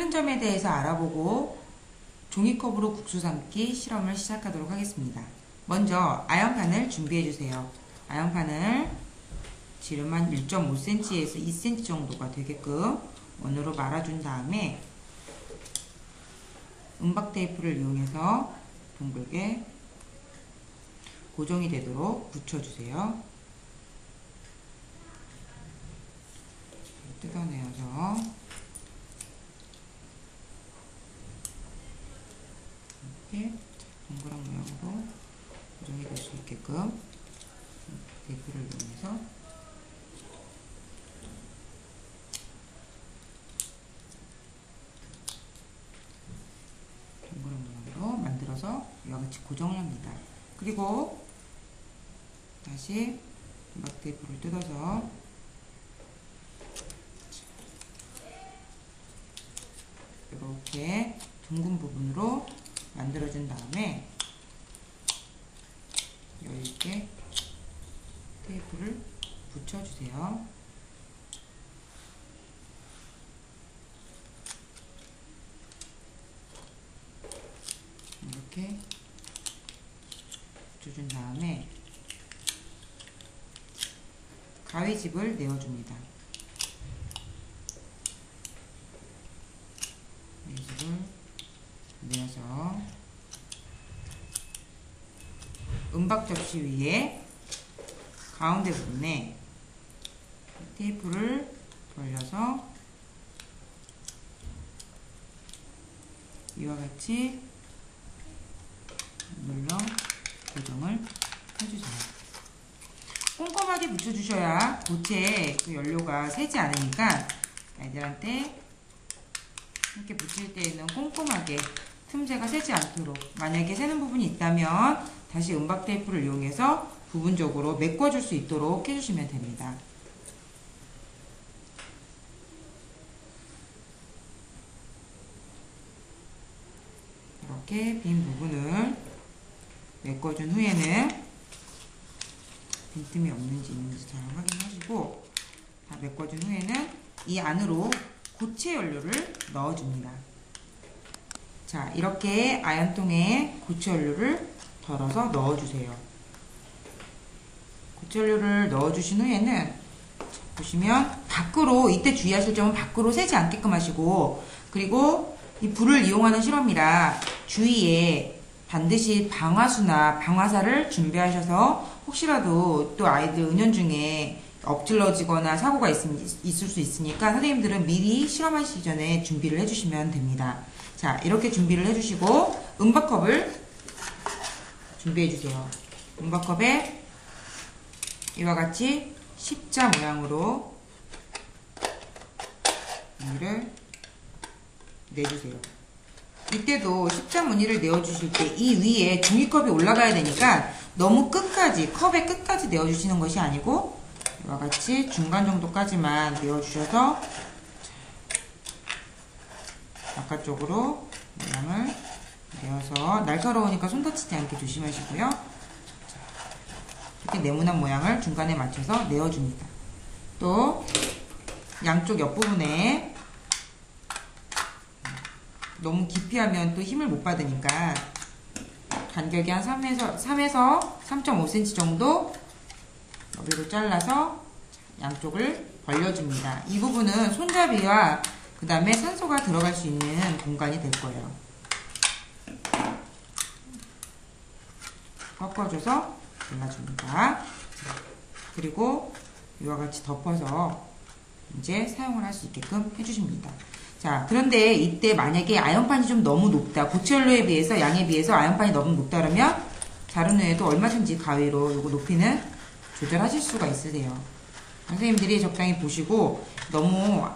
틀린 점에 대해서 알아보고 종이컵으로 국수 삶기 실험을 시작하도록 하겠습니다. 먼저 아연판을 준비해주세요. 아연판을 지름 한 1.5cm에서 2cm 정도가 되게끔 원으로 말아준 다음에 은박 테이프를 이용해서 둥글게 고정이 되도록 붙여주세요. 뜯어내어서 이렇게 동그란 모양으로 고정이 될 수 있게끔 테이프를 이용해서 동그란 모양으로 만들어서 이와 같이 고정을 합니다. 그리고 다시 은박 테이프를 뜯어서 이렇게 둥근 부분으로 만들어준 다음에 여유있게 테이프를 붙여주세요. 이렇게 붙여준 다음에 가위집을 내어줍니다. 가위집을 내어서 은박 접시 위에 가운데 부분에 테이프를 돌려서 이와 같이 눌러 고정을 해주세요. 꼼꼼하게 붙여주셔야 고체에 그 연료가 새지 않으니까 아이들한테 이렇게 붙일 때에는 꼼꼼하게 틈새가 새지 않도록, 만약에 새는 부분이 있다면 다시 은박 테이프를 이용해서 부분적으로 메꿔줄 수 있도록 해주시면 됩니다. 이렇게 빈 부분을 메꿔준 후에는 빈틈이 없는지 있는지 잘 확인하시고, 다 메꿔준 후에는 이 안으로 고체 연료를 넣어줍니다. 자, 이렇게 아연통에 고체 연료를 덜어서 넣어주세요. 고체 연료를 넣어주신 후에는 보시면 밖으로, 이때 주의하실 점은 밖으로 새지 않게끔 하시고, 그리고 이 불을 이용하는 실험이라 주위에 반드시 방화수나 방화살을 준비하셔서 혹시라도 또 아이들 은연중에 엎질러지거나 사고가 있을 수 있으니까 선생님들은 미리 실험하시기 전에 준비를 해주시면 됩니다. 자, 이렇게 준비를 해주시고 은박컵을 준비해주세요. 은박컵에 이와 같이 십자 모양으로 무늬를 내주세요. 이때도 십자 무늬를 내어주실 때 이 위에 종이컵이 올라가야 되니까 너무 끝까지, 컵의 끝까지 내어주시는 것이 아니고 이와 같이 중간 정도까지만 내어주셔서 바깥쪽으로 모양을 내어서, 날카로우니까 손 다치지 않게 조심하시고요. 이렇게 네모난 모양을 중간에 맞춰서 내어줍니다. 또 양쪽 옆부분에 너무 깊이 하면 또 힘을 못 받으니까 간격이 한 3에서 3.5cm 정도 너비로 잘라서 양쪽을 벌려줍니다. 이 부분은 손잡이와 그 다음에 산소가 들어갈 수 있는 공간이 될 거예요. 꺾어줘서 잘라줍니다. 그리고 이와 같이 덮어서 이제 사용을 할 수 있게끔 해주십니다. 자, 그런데 이때 만약에 아연판이 좀 너무 높다, 고체 연료에 비해서, 양에 비해서 아연판이 너무 높다 그러면 자른 후에도 얼마든지 가위로 이거 높이는 조절하실 수가 있으세요. 선생님들이 적당히 보시고 너무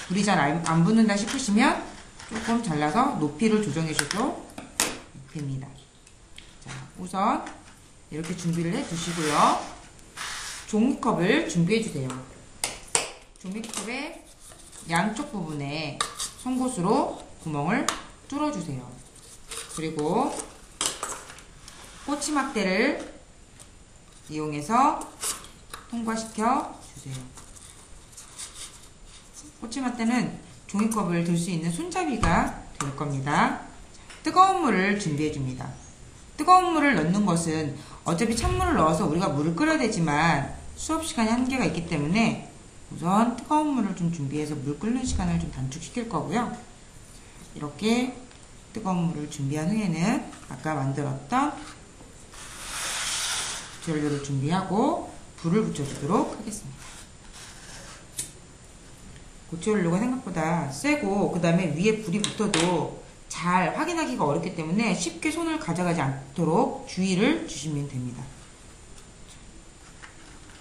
불이 잘 안 붙는다 싶으시면 조금 잘라서 높이를 조정해 주셔도 됩니다. 자, 우선 이렇게 준비를 해 주시고요. 종이컵을 준비해 주세요. 종이컵의 양쪽 부분에 송곳으로 구멍을 뚫어주세요. 그리고 꼬치막대를 이용해서 통과시켜 주세요. 꼬치막대는 종이컵을 들 수 있는 손잡이가 될 겁니다. 뜨거운 물을 준비해 줍니다. 뜨거운 물을 넣는 것은 어차피 찬물을 넣어서 우리가 물을 끓여야 되지만 수업 시간이 한계가 있기 때문에 우선 뜨거운 물을 좀 준비해서 물 끓는 시간을 좀 단축시킬 거고요. 이렇게 뜨거운 물을 준비한 후에는 아까 만들었던 고체연료를 준비하고 불을 붙여주도록 하겠습니다. 고체연료가 생각보다 세고 그 다음에 위에 불이 붙어도 잘 확인하기가 어렵기 때문에 쉽게 손을 가져가지 않도록 주의를 주시면 됩니다.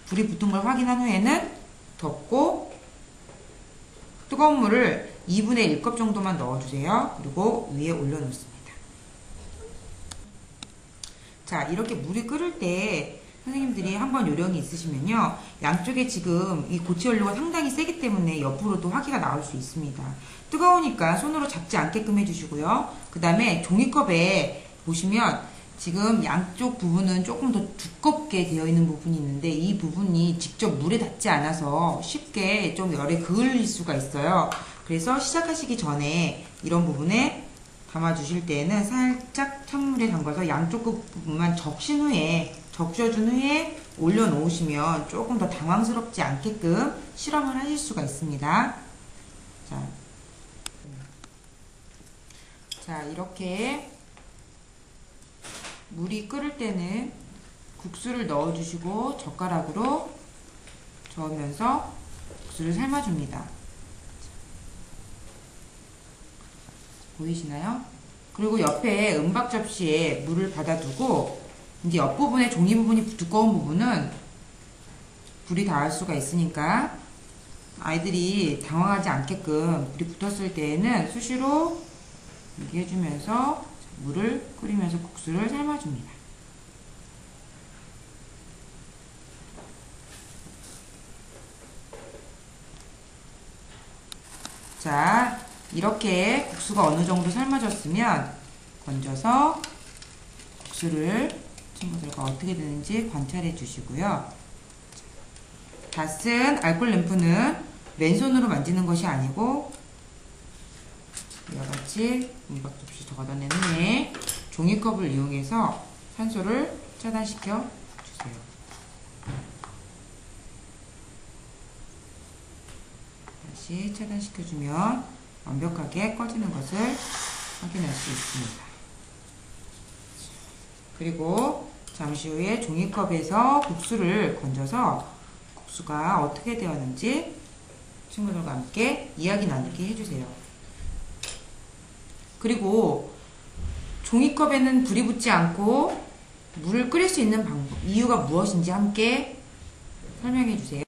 불이 붙은 걸 확인한 후에는 덮고 뜨거운 물을 2분의 1컵 정도만 넣어주세요. 그리고 위에 올려놓습니다. 자, 이렇게 물이 끓을 때 선생님들이 한번 요령이 있으시면요, 양쪽에 지금 이 고체연료가 상당히 세기 때문에 옆으로도 화기가 나올 수 있습니다. 뜨거우니까 손으로 잡지 않게끔 해주시고요. 그 다음에 종이컵에 보시면 지금 양쪽 부분은 조금 더 두껍게 되어 있는 부분이 있는데 이 부분이 직접 물에 닿지 않아서 쉽게 좀 열에 그을릴 수가 있어요. 그래서 시작하시기 전에 이런 부분에 담아주실 때에는 살짝 찬물에 담가서 양쪽 부분만 적셔준 후에 올려놓으시면 조금 더 당황스럽지 않게끔 실험을 하실 수가 있습니다. 자, 이렇게 물이 끓을 때는 국수를 넣어주시고 젓가락으로 저으면서 국수를 삶아줍니다. 보이시나요? 그리고 옆에 은박 접시에 물을 받아두고 이제 옆부분에 종이 부분이 두꺼운 부분은 불이 닿을 수가 있으니까 아이들이 당황하지 않게끔 불이 붙었을 때에는 수시로 이렇게 해주면서 물을 끓이면서 국수를 삶아줍니다. 자, 이렇게 국수가 어느 정도 삶아졌으면 건져서 국수를 친구들과 어떻게 되는지 관찰해 주시고요. 다 쓴 알콜 램프는 맨손으로 만지는 것이 아니고 이와 같이 은박 접시 걷어낸 후에 종이컵을 이용해서 산소를 차단시켜 주세요. 다시 차단시켜주면 완벽하게 꺼지는 것을 확인할 수 있습니다. 그리고 잠시 후에 종이컵에서 국수를 건져서 국수가 어떻게 되었는지 친구들과 함께 이야기 나누게 해주세요. 그리고 종이컵에는 불이 붙지 않고 물을 끓일 수 있는 방법, 이유가 무엇인지 함께 설명해 주세요.